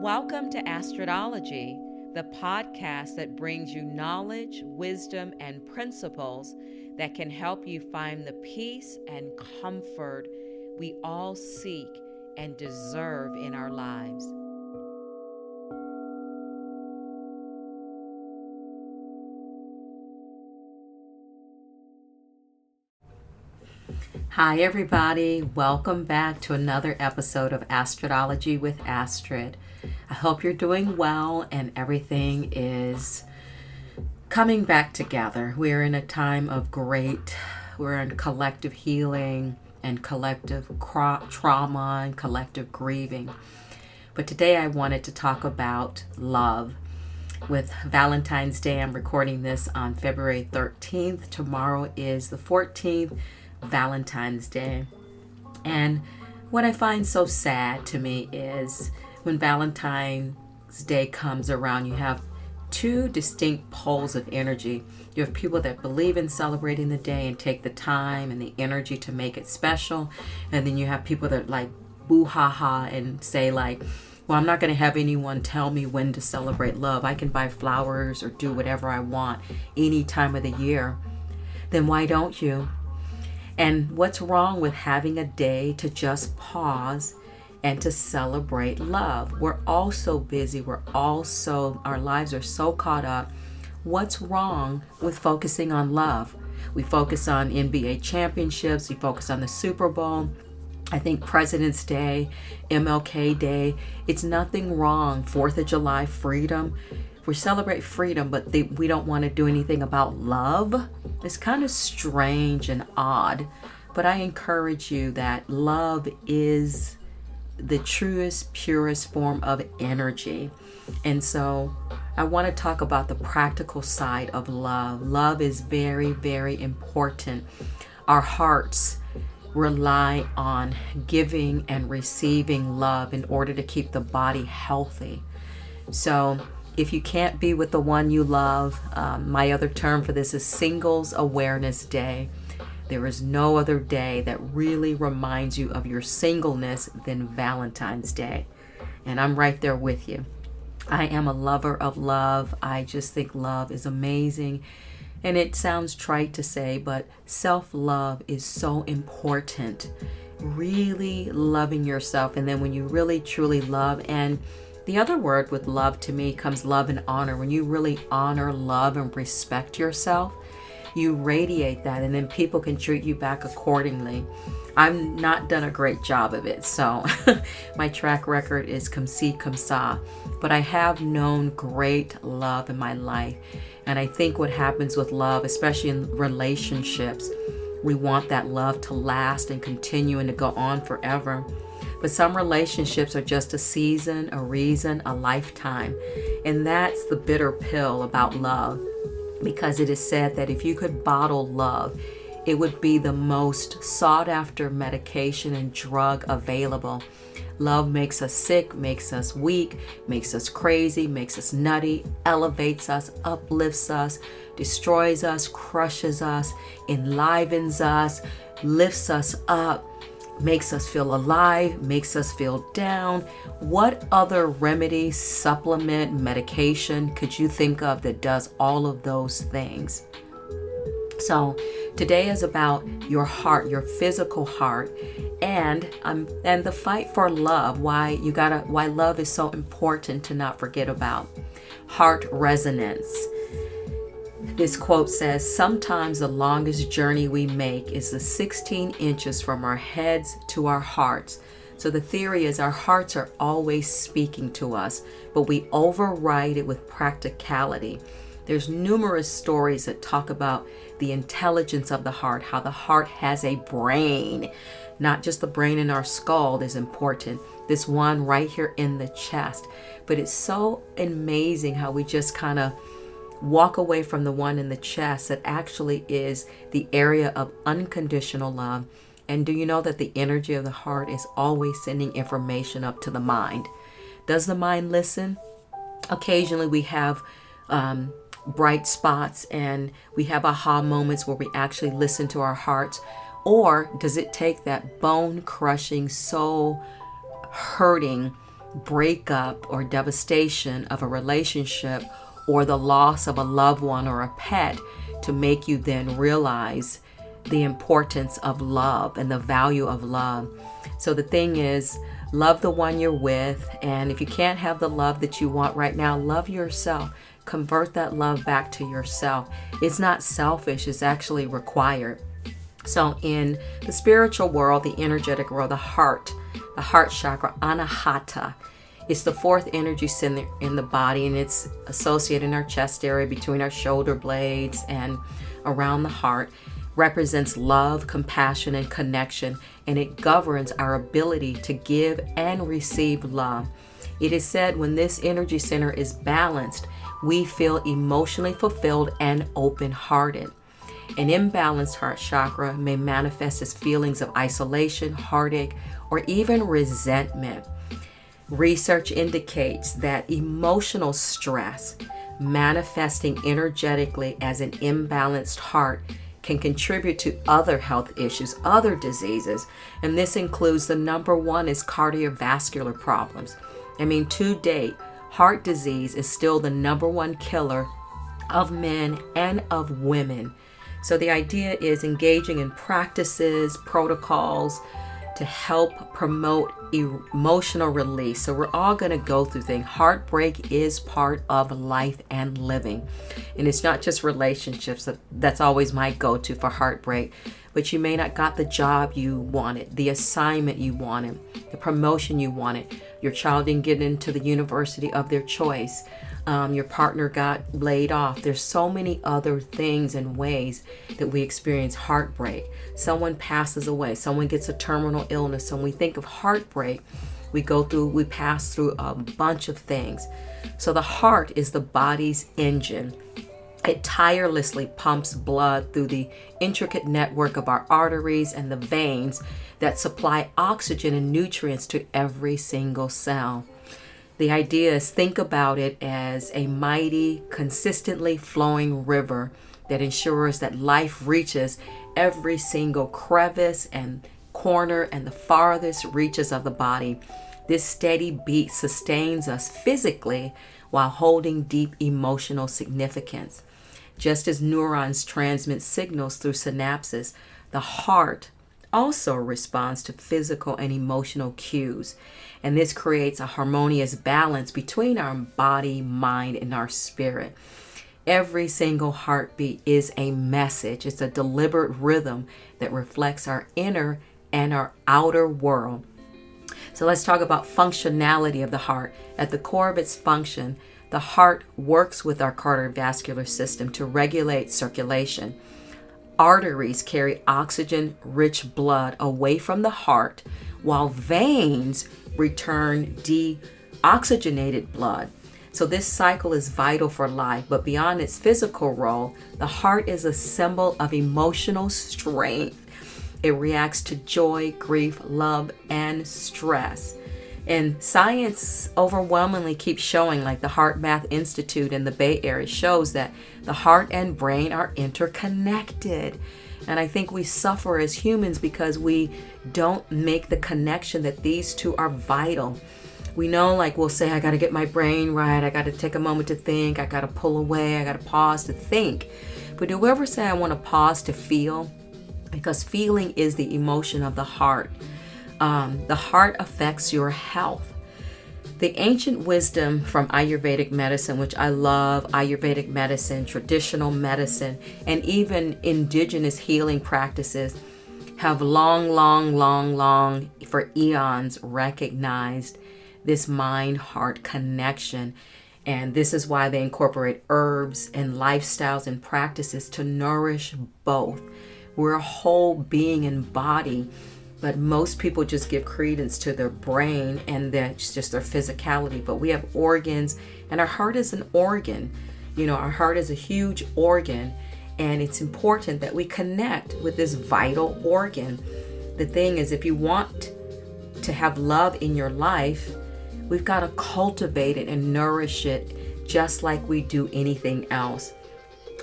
Welcome to Astrodology, the podcast that brings you knowledge, wisdom, and principles that can help you find the peace and comfort we all seek and deserve in our lives. Hi everybody, welcome back to another episode of Astrodology with Astrid. I hope you're doing well and everything is coming back together. We're in a time of we're in collective healing and collective trauma and collective grieving. But today I wanted to talk about love. With Valentine's Day, I'm recording this on February 13th. Tomorrow is the 14th. Valentine's Day. And what I find so sad to me is when Valentine's Day comes around, you have two distinct poles of energy. You have people that believe in celebrating the day and take the time and the energy to make it special. And then you have people that like boo ha ha and say like, well, I'm not going to have anyone tell me when to celebrate love. I can buy flowers or do whatever I want any time of the year. Then why don't you? And what's wrong with having a day to just pause and to celebrate love? We're all so busy. Our lives are so caught up. What's wrong with focusing on love? We focus on NBA championships. We focus on the Super Bowl. I think President's Day, MLK Day, it's nothing wrong. 4th of July, freedom. We celebrate freedom, but we don't want to do anything about love. It's kind of strange and odd, but I encourage you that love is the truest, purest form of energy. And so I want to talk about the practical side of love. Love is very, very important. Our hearts rely on giving and receiving love in order to keep the body healthy. So if you can't be with the one you love, my other term for this is Singles Awareness Day. There is no other day that really reminds you of your singleness than Valentine's Day. And I'm right there with you. I am a lover of love. I just think love is amazing. And it sounds trite to say, but self-love is so important. Really loving yourself. And then when you really, truly love, and the other word with love to me comes love and honor. When you really honor, love, and respect yourself, you radiate that, and then people can treat you back accordingly. I've not done a great job of it, so my track record is comme ci, comme ça. But I have known great love in my life. And I think what happens with love, especially in relationships, we want that love to last and continue and to go on forever. But some relationships are just a season, a reason, a lifetime. And that's the bitter pill about love. Because it is said that if you could bottle love, it would be the most sought after medication and drug available. Love makes us sick, makes us weak, makes us crazy, makes us nutty, elevates us, uplifts us, destroys us, crushes us, enlivens us, lifts us up, makes us feel alive, makes us feel down. What other remedy, supplement, medication could you think of that does all of those things? So today is about your heart, your physical heart, and the fight for love. Why love is so important to not forget about. Heart resonance. This quote says, sometimes the longest journey we make is the 16 inches from our heads to our hearts. So the theory is our hearts are always speaking to us, but we override it with practicality. There's numerous stories that talk about the intelligence of the heart, how the heart has a brain. Not just the brain in our skull is important. This one right here in the chest. But it's so amazing how we just kind of walk away from the one in the chest that actually is the area of unconditional love. And do you know that the energy of the heart is always sending information up to the mind? Does the mind listen? Occasionally we have bright spots and we have aha moments where we actually listen to our hearts. Or does it take that bone crushing, soul hurting breakup or devastation of a relationship or the loss of a loved one or a pet to make you then realize the importance of love and the value of love. So the thing is, love the one you're with, and if you can't have the love that you want right now, love yourself. Convert that love back to yourself. It's not selfish, it's actually required. So in the spiritual world, the energetic world, the heart chakra, anahata, it's the fourth energy center in the body, and it's associated in our chest area between our shoulder blades and around the heart. Represents love, compassion, and connection, and it governs our ability to give and receive love. It is said when this energy center is balanced, we feel emotionally fulfilled and open-hearted. An imbalanced heart chakra may manifest as feelings of isolation, heartache, or even resentment. Research indicates that emotional stress manifesting energetically as an imbalanced heart can contribute to other health issues, other diseases, and this includes the number one is cardiovascular problems. To date, heart disease is still the number one killer of men and of women. So the idea is engaging in practices, protocols to help promote emotional release. So we're all going to go through things. Heartbreak is part of life and living. And it's not just relationships. That's always my go-to for heartbreak. But you may not got the job you wanted, the assignment you wanted, the promotion you wanted. Your child didn't get into the university of their choice. Your partner got laid off. There's so many other things and ways that we experience heartbreak. Someone passes away. Someone gets a terminal illness. So when we think of heartbreak, we pass through a bunch of things. So the heart is the body's engine. It tirelessly pumps blood through the intricate network of our arteries and the veins that supply oxygen and nutrients to every single cell. The idea is, think about it as a mighty, consistently flowing river that ensures that life reaches every single crevice and corner and the farthest reaches of the body. This steady beat sustains us physically while holding deep emotional significance. Just as neurons transmit signals through synapses, the heart also responds to physical and emotional cues. And this creates a harmonious balance between our body, mind, and our spirit. Every single heartbeat is a message. It's a deliberate rhythm that reflects our inner and our outer world. So let's talk about functionality of the heart. At the core of its function, the heart works with our cardiovascular system to regulate circulation. Arteries carry oxygen-rich blood away from the heart, while veins return deoxygenated blood. So this cycle is vital for life, but beyond its physical role, the heart is a symbol of emotional strength. It reacts to joy, grief, love, and stress. And science overwhelmingly keeps showing, like the Heart Math Institute in the Bay Area shows that the heart and brain are interconnected. And I think we suffer as humans because we don't make the connection that these two are vital. We know, like we'll say, I got to get my brain right. I got to take a moment to think. I got to pull away. I got to pause to think. But do we ever say I want to pause to feel? Because feeling is the emotion of the heart. The heart affects your health. The ancient wisdom from Ayurvedic medicine, which I love, Ayurvedic medicine, traditional medicine, and even indigenous healing practices have long, for eons recognized this mind-heart connection. And this is why they incorporate herbs and lifestyles and practices to nourish both. We're a whole being and body. But most people just give credence to their brain and that's just their physicality. But we have organs, and our heart is an organ. Our heart is a huge organ, and it's important that we connect with this vital organ. The thing is, if you want to have love in your life, we've got to cultivate it and nourish it just like we do anything else.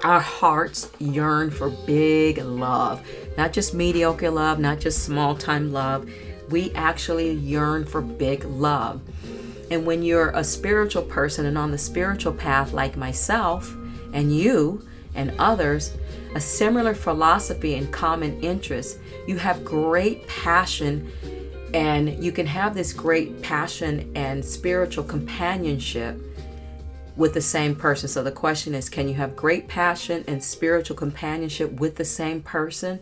Our hearts yearn for big love, not just mediocre love, not just small time love. We actually yearn for big love. And when you're a spiritual person and on the spiritual path like myself and you and others, a similar philosophy and common interest, you have great passion, and you can have this great passion and spiritual companionship with the same person. So the question is, can you have great passion and spiritual companionship with the same person?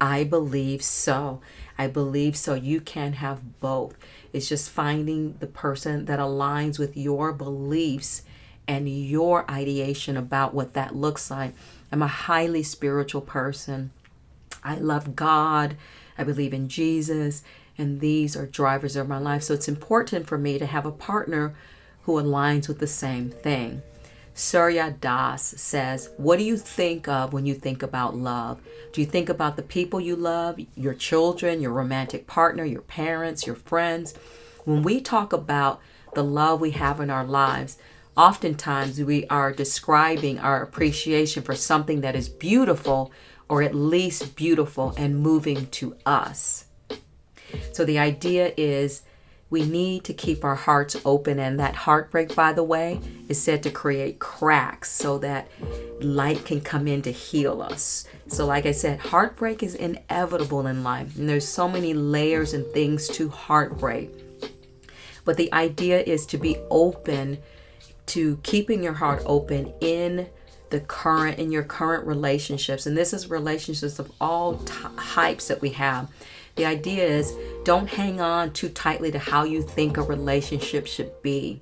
I believe so. I believe so. You can have both. It's just finding the person that aligns with your beliefs and your ideation about what that looks like. I'm a highly spiritual person. I love God. I believe in Jesus. And these are drivers of my life. So it's important for me to have a partner who aligns with the same thing. Surya Das says, what do you think of when you think about love? Do you think about the people you love, your children, your romantic partner, your parents, your friends? When we talk about the love we have in our lives, oftentimes we are describing our appreciation for something that is beautiful, or at least beautiful and moving to us. So the idea is we need to keep our hearts open, and that heartbreak, by the way, is said to create cracks so that light can come in to heal us. So like I said, heartbreak is inevitable in life, and there's so many layers and things to heartbreak. But the idea is to be open to keeping your heart open in your current relationships. And this is relationships of all types that we have. The idea is, don't hang on too tightly to how you think a relationship should be.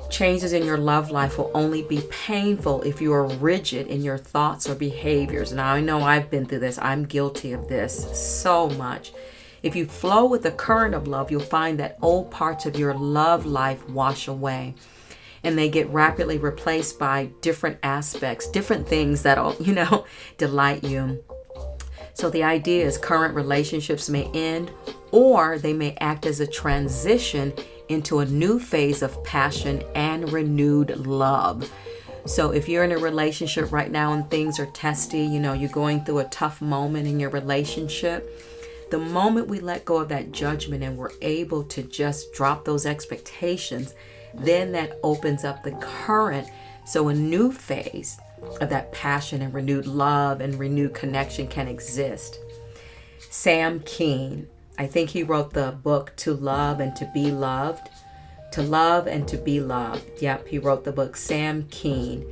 Changes in your love life will only be painful if you are rigid in your thoughts or behaviors. Now, I know I've been through this. I'm guilty of this so much. If you flow with the current of love, you'll find that old parts of your love life wash away, and they get rapidly replaced by different aspects, different things that'll, delight you. So the idea is current relationships may end, or they may act as a transition into a new phase of passion and renewed love. So if you're in a relationship right now and things are testy, you're going through a tough moment in your relationship, the moment we let go of that judgment and we're able to just drop those expectations, then that opens up the current. So a new phase of that passion and renewed love and renewed connection can exist. Sam Keen, I think he wrote the book To Love and to Be Loved. To Love and to Be Loved. Yep, he wrote the book, Sam Keen.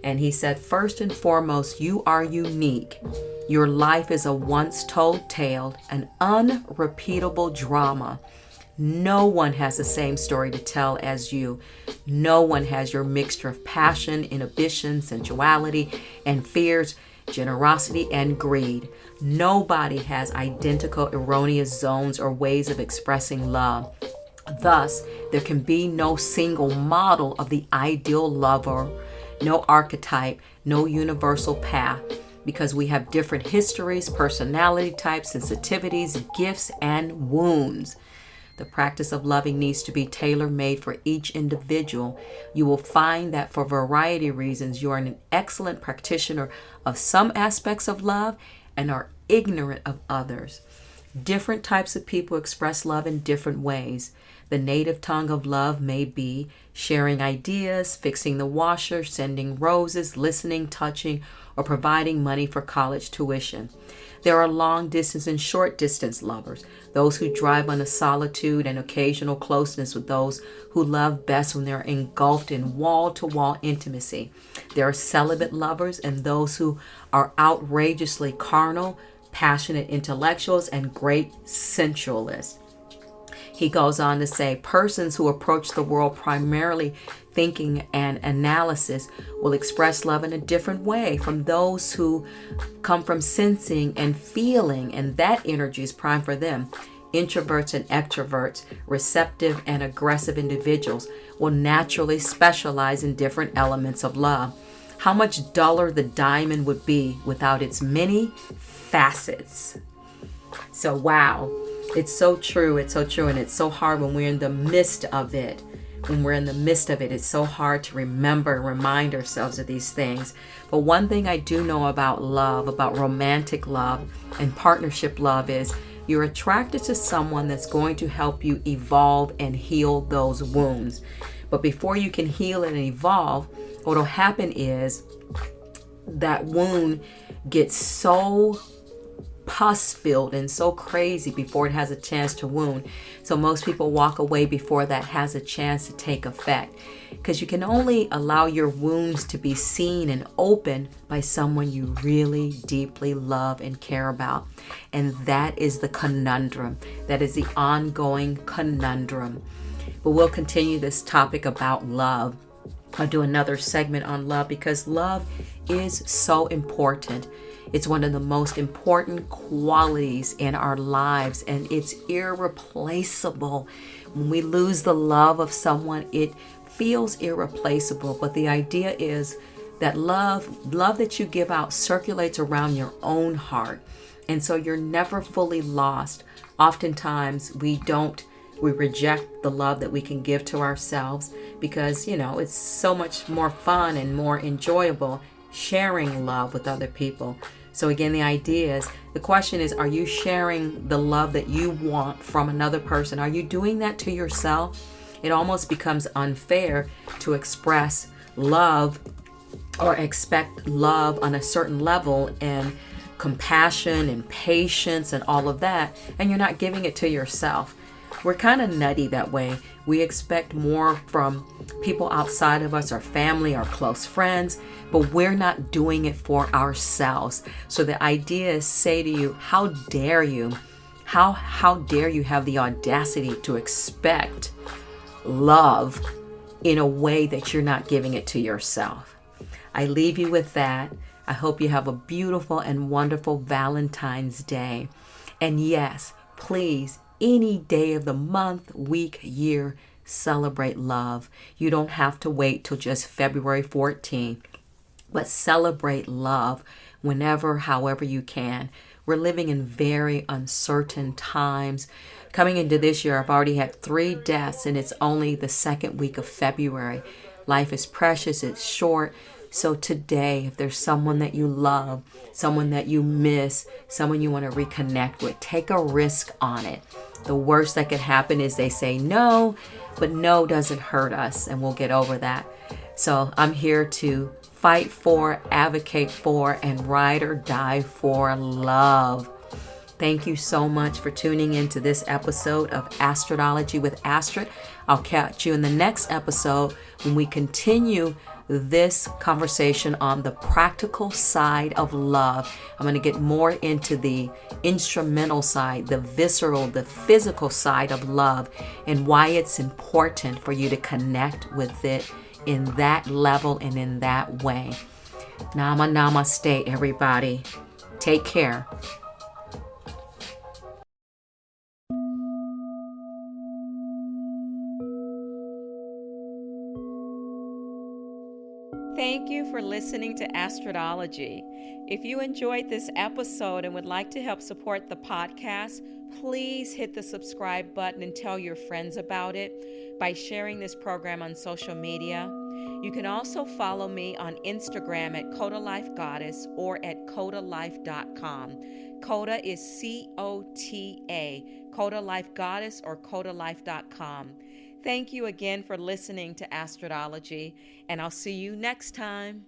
And he said, first and foremost, you are unique. Your life is a once told tale, an unrepeatable drama. No one has the same story to tell as you. No one has your mixture of passion, inhibition, sensuality, and fears, generosity, and greed. Nobody has identical erroneous zones or ways of expressing love. Thus, there can be no single model of the ideal lover, no archetype, no universal path, because we have different histories, personality types, sensitivities, gifts, and wounds. The practice of loving needs to be tailor-made for each individual. You will find that for a variety of reasons, you are an excellent practitioner of some aspects of love and are ignorant of others. Different types of people express love in different ways. The native tongue of love may be sharing ideas, fixing the washer, sending roses, listening, touching, or providing money for college tuition. There are long distance and short distance lovers, those who drive on a solitude and occasional closeness with those who love best when they're engulfed in wall-to-wall intimacy. There are celibate lovers and those who are outrageously carnal, passionate intellectuals, and great sensualists. He goes on to say, persons who approach the world primarily thinking and analysis will express love in a different way from those who come from sensing and feeling, and that energy is prime for them. Introverts and extroverts, receptive and aggressive individuals will naturally specialize in different elements of love. How much duller the diamond would be without its many facets. So wow, it's so true, and it's so hard when we're in the midst of it. It's so hard to remember and remind ourselves of these things. But one thing I do know about love, about romantic love and partnership love, is You're attracted to someone that's going to help you evolve and heal those wounds. But before you can heal and evolve, what will happen is that wound gets so pus filled and so crazy before it has a chance to wound. So most people walk away before that has a chance to take effect, because you can only allow your wounds to be seen and open by someone you really deeply love and care about. And that is the conundrum. That is the ongoing conundrum. But we'll continue this topic about love. I'll do another segment on love, because love is so important. It's one of the most important qualities in our lives, and it's irreplaceable. When we lose the love of someone, it feels irreplaceable. But the idea is that love that you give out circulates around your own heart. And so you're never fully lost. Oftentimes we reject the love that we can give to ourselves, because, it's so much more fun and more enjoyable sharing love with other people. So again, the question is, are you sharing the love that you want from another person? Are you doing that to yourself? It almost becomes unfair to express love or expect love on a certain level and compassion and patience and all of that, and you're not giving it to yourself. We're kind of nutty that way. We expect more from people outside of us, our family, our close friends, but we're not doing it for ourselves. So the idea is, say to you, how dare you? How dare you have the audacity to expect love in a way that you're not giving it to yourself? I leave you with that. I hope you have a beautiful and wonderful Valentine's Day. And yes, please, any day of the month, week, year, celebrate love. You don't have to wait till just February 14th, but celebrate love whenever, however you can. We're living in very uncertain times. Coming into this year, I've already had 3 deaths, and it's only the second week of February. Life is precious, it's short. So today, if there's someone that you love, someone that you miss, someone you want to reconnect with, take a risk on it. The worst that could happen is they say no, but no doesn't hurt us, and we'll get over that. So I'm here to fight for, advocate for, and ride or die for love. Thank you so much for tuning in to this episode of Astrodology with Astrid. I'll catch you in the next episode when we continue this conversation on the practical side of love. I'm going to get more into the instrumental side, the visceral, the physical side of love, and why it's important for you to connect with it in that level and in that way. Namaste, everybody. Take care. Thank you for listening to Astrodology. If you enjoyed this episode and would like to help support the podcast, please hit the subscribe button and tell your friends about it by sharing this program on social media. You can also follow me on Instagram at Coda Life Goddess or at CodaLife.com. Coda is C-O-T-A, Coda Life Goddess or CodaLife.com. Thank you again for listening to Astrodology, and I'll see you next time.